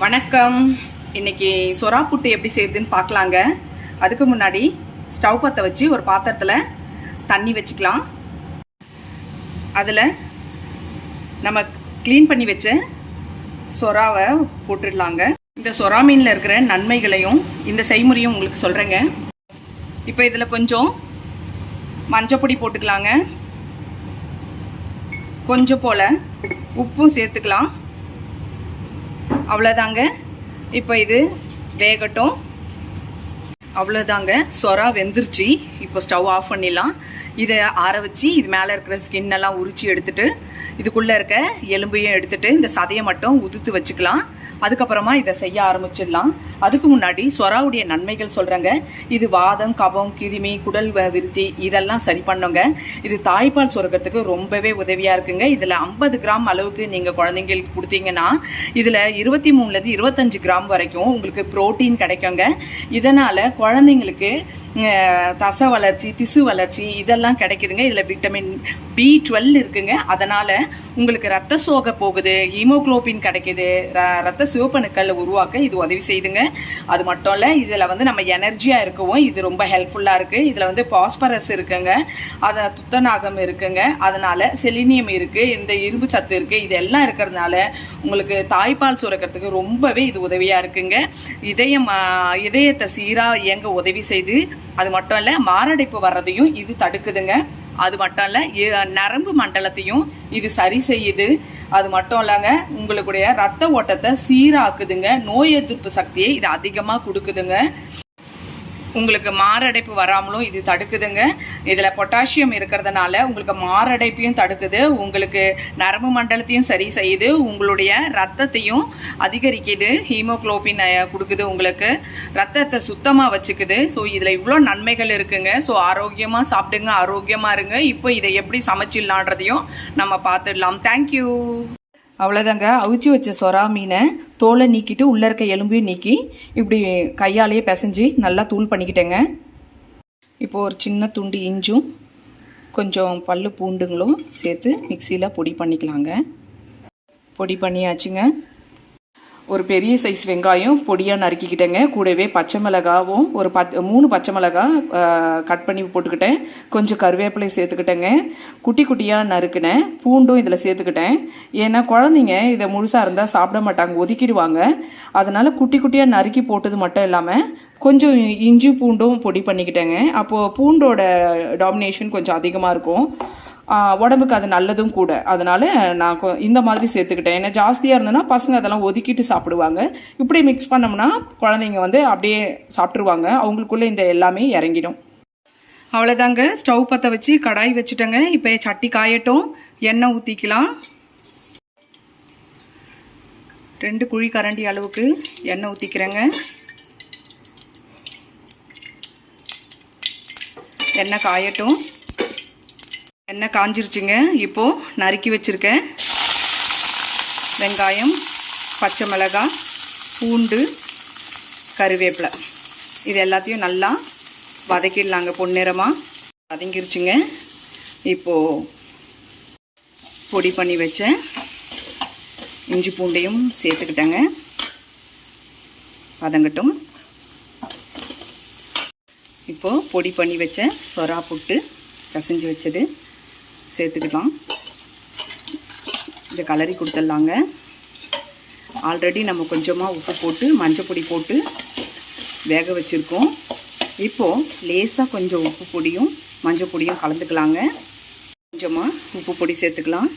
வணக்கம். இன்னைக்கு சொரா புட்டு எப்படி செய்யுதுன்னு பார்க்கலாங்க. அதுக்கு முன்னாடி ஸ்டவ் பற்ற வச்சு ஒரு பாத்திரத்தில் தண்ணி வச்சுக்கலாம். அதில் நம்ம க்ளீன் பண்ணி வச்ச சொராவை போட்டுடலாங்க. இந்த சொரா மீனில் இருக்கிற நன்மைகளையும் இந்த செய்முறையும் உங்களுக்கு சொல்கிறேங்க. இப்போ இதில் கொஞ்சம் மஞ்சப்பொடி போட்டுக்கலாங்க. கொஞ்சம் போல் உப்பும் சேர்த்துக்கலாம். அவ்வளோதாங்க. இப்போ இது வேகட்டும். அவ்வளோதாங்க, சொரா வெந்துருச்சு. இப்போ ஸ்டவ் ஆஃப் பண்ணிடலாம். இதை ஆற வச்சு இது மேலே இருக்கிற ஸ்கின்னெல்லாம் உரிச்சு எடுத்துட்டு இதுக்குள்ளே இருக்க எலும்பையும் எடுத்துட்டு இந்த சதையை மட்டும் உதுத்து வச்சுக்கலாம். அதுக்கப்புறமா இதை செய்ய ஆரம்பிச்சிடலாம். அதுக்கு முன்னாடி சொராவுடைய நன்மைகள் சொல்கிறேங்க. இது வாதம், கபம், கிருமி, குடல் விருத்தி இதெல்லாம் சரி பண்ணுங்க. இது தாய்ப்பால் சுரக்கிறதுக்கு ரொம்பவே உதவியாக இருக்குங்க. இதில் 50 கிராம் அளவுக்கு நீங்கள் குழந்தைங்களுக்கு கொடுத்தீங்கன்னா இதில் 23லேருந்து 25 கிராம் வரைக்கும் உங்களுக்கு புரோட்டீன் கிடைக்குங்க. இதனால் குழந்தைங்களுக்கு தசை வளர்ச்சி, திசு வளர்ச்சி இதெல்லாம் கிடைக்குதுங்க. இதில் விட்டமின் B12 இருக்குங்க. அதனால் உங்களுக்கு ரத்த சோகை போகுது, ஹீமோகுளோபின் கிடைக்குது, ரத்த சிவப்பணுக்கள் உருவாக்க இது உதவி செய்யுதுங்க. அது மட்டும் இல்லை, இதில் நம்ம எனர்ஜியாக இருக்கவும் இது ரொம்ப ஹெல்ப்ஃபுல்லாக இருக்குது. இதில் பாஸ்பரஸ் இருக்குங்க, அதை துத்தநாகம் இருக்குங்க, அதனால் செலினியம் இருக்குது, இந்த இரும்பு சத்து இருக்குது. இதெல்லாம் இருக்கிறதுனால உங்களுக்கு தாய்ப்பால் சுரக்கிறதுக்கு ரொம்பவே இது உதவியாக இருக்குங்க. இதயத்தை சீராக இயங்க உதவி செய்து, அது மட்டும் இல்லை மாரடைப்பு வர்றதையும் இது தடுக்குதுங்க. அது மட்டும் இல்லை நரம்பு மண்டலத்தையும் இது சரி செய்யுது. அது மட்டும் இல்லைங்க, உங்களுடைய ரத்த ஓட்டத்தை சீராக்குதுங்க. நோய் எதிர்ப்பு சக்தியை இது அதிகமாக கொடுக்குதுங்க. உங்களுக்கு மாரடைப்பு வராமலும் இது தடுக்குதுங்க. இதில் பொட்டாசியம் இருக்கிறதுனால உங்களுக்கு மாரடைப்பையும் தடுக்குது, உங்களுக்கு நரம்பு மண்டலத்தையும் சரி செய்யுது, உங்களுடைய ரத்தத்தையும் அதிகரிக்குது, ஹீமோகுளோபின் கொடுக்குது, உங்களுக்கு ரத்தத்தை சுத்தமாக வச்சுக்குது. ஸோ இதில் இவ்வளோ நன்மைகள் இருக்குங்க. ஸோ ஆரோக்கியமாக சாப்பிடுங்க, ஆரோக்கியமாக இருங்க. இப்போ இதை எப்படி சமைச்சிடலான்றதையும் நம்ம பார்த்துடலாம். தேங்க்யூ. அவ்வளோதாங்க. அவிச்சு வச்ச சொரா மீனை தோலை நீக்கிட்டு உள்ளே இருக்க எலும்பையும் நீக்கி இப்படி கையாலேயே பிசைஞ்சு நல்லா தூள் பண்ணிக்கிட்டேங்க. இப்போது ஒரு சின்ன துண்டு இஞ்சும் கொஞ்சம் பல்லு பூண்டுங்களும் சேர்த்து மிக்சியில் பொடி பண்ணிக்கலாங்க. பொடி பண்ணியாச்சுங்க. ஒரு பெரிய சைஸ் வெங்காயம் பொடியாக நறுக்கிக்கிட்டேங்க. கூடவே பச்சை மிளகாவும் ஒரு 3 பச்சை மிளகா கட் பண்ணி போட்டுக்கிட்டேன். கொஞ்சம் கருவேப்பிலை சேர்த்துக்கிட்டேங்க. குட்டி குட்டியாக நறுக்கினேன். பூண்டும் இதில் சேர்த்துக்கிட்டேன். ஏன்னா குழந்தைங்க இதை முழுசாக இருந்தால் சாப்பிட மாட்டாங்க, ஒதுக்கிடுவாங்க. அதனால் குட்டி குட்டியாக நறுக்கி போட்டது மட்டும் இல்லாமல் கொஞ்சம் இஞ்சி பூண்டும் பொடி பண்ணிக்கிட்டேங்க. அப்போது பூண்டோட டாமினேஷன் கொஞ்சம் அதிகமாக இருக்கும், உடம்புக்கு அது நல்லதும் கூட. அதனால் நான் இந்த மாதிரி சேர்த்துக்கிட்டேன். ஏன்னா ஜாஸ்தியாக இருந்ததுன்னா பசங்க அதெல்லாம் ஒதுக்கிட்டு சாப்பிடுவாங்க. இப்படி மிக்ஸ் பண்ணோம்னா குழந்தைங்க அப்படியே சாப்பிட்ருவாங்க, அவங்களுக்குள்ளே இந்த எல்லாமே இறங்கிடும். அவ்வளோதாங்க. ஸ்டவ் பற்ற வச்சு கடாய் வச்சுட்டேங்க. இப்போ சட்டி காயட்டும். எண்ணெய் ஊற்றிக்கலாம். 2 குழி கரண்டி அளவுக்கு எண்ணெய் ஊற்றிக்கிறேங்க. எண்ணெய் காயட்டும். எண்ணெய் காஞ்சிருச்சுங்க. இப்போது நறுக்கி வச்சுருக்கேன் வெங்காயம், பச்சை மிளகாய், பூண்டு, கருவேப்பிலை இது எல்லாத்தையும் நல்லா வதக்கிடலாங்க. பொன்னிறமாக வதங்கிருச்சுங்க. இப்போது பொடி பண்ணி வச்சேன் இஞ்சி பூண்டையும் சேர்த்துக்கிட்டேங்க. வதங்கட்டும். இப்போது பொடி பண்ணி வச்ச சொரா புட்டு பிசைஞ்சு வச்சது சேர்த்துக்கலாம். இதை கலரி கொடுத்துடலாங்க. ஆல்ரெடி நம்ம கொஞ்சமாக உப்பு போட்டு மஞ்சள் பொடி போட்டு வேக வச்சுருக்கோம். இப்போது லேசாக கொஞ்சம் உப்பு பொடியும் மஞ்சள் பொடியும் கலந்துக்கலாங்க. கொஞ்சமாக உப்பு பொடி சேர்த்துக்கலாம்,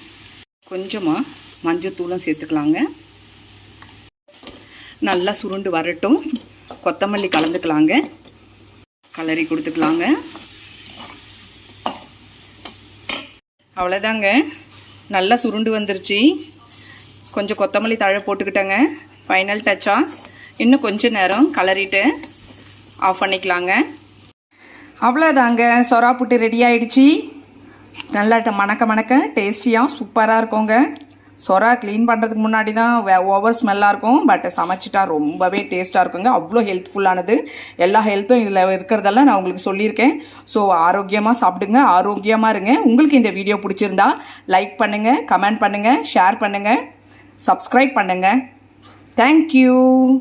கொஞ்சமாக மஞ்சள் தூளும் சேர்த்துக்கலாங்க. நல்லா சுருண்டு வரட்டும். கொத்தமல்லி கலந்துக்கலாங்க. கலரி கொடுத்துக்கலாங்க. அவ்வளோதாங்க. நல்லா சுருண்டு வந்துருச்சு. கொஞ்சம் கொத்தமல்லி தழை போட்டுக்கிட்டேங்க. ஃபைனல் டச்சாக இன்னும் கொஞ்சம் நேரம் கலரிட்டு ஆஃப் பண்ணிக்கலாங்க. அவ்வளோதாங்க. சொரா புட்டு ரெடி ஆகிடுச்சி. நல்லா மணக்க டேஸ்டியாக சூப்பராக இருக்குங்க. சொரா க்ளீன் பண்ணுறதுக்கு முன்னாடி தான் ஓவர் ஸ்மெல்லாக இருக்கும், பட் சமைச்சிட்டா ரொம்பவே டேஸ்ட்டாக இருக்குங்க. அவ்வளோ ஹெல்ப்ஃபுல்லானது. எல்லா ஹெல்த்தும் இதில் இருக்கிறதெல்லாம் நான் உங்களுக்கு சொல்லியிருக்கேன். ஸோ ஆரோக்கியமாக சாப்பிடுங்க, ஆரோக்கியமாக இருங்க. உங்களுக்கு இந்த வீடியோ பிடிச்சிருந்தா லைக் பண்ணுங்கள், கமெண்ட் பண்ணுங்கள், ஷேர் பண்ணுங்கள், சப்ஸ்கிரைப் பண்ணுங்கள். தேங்க்யூ.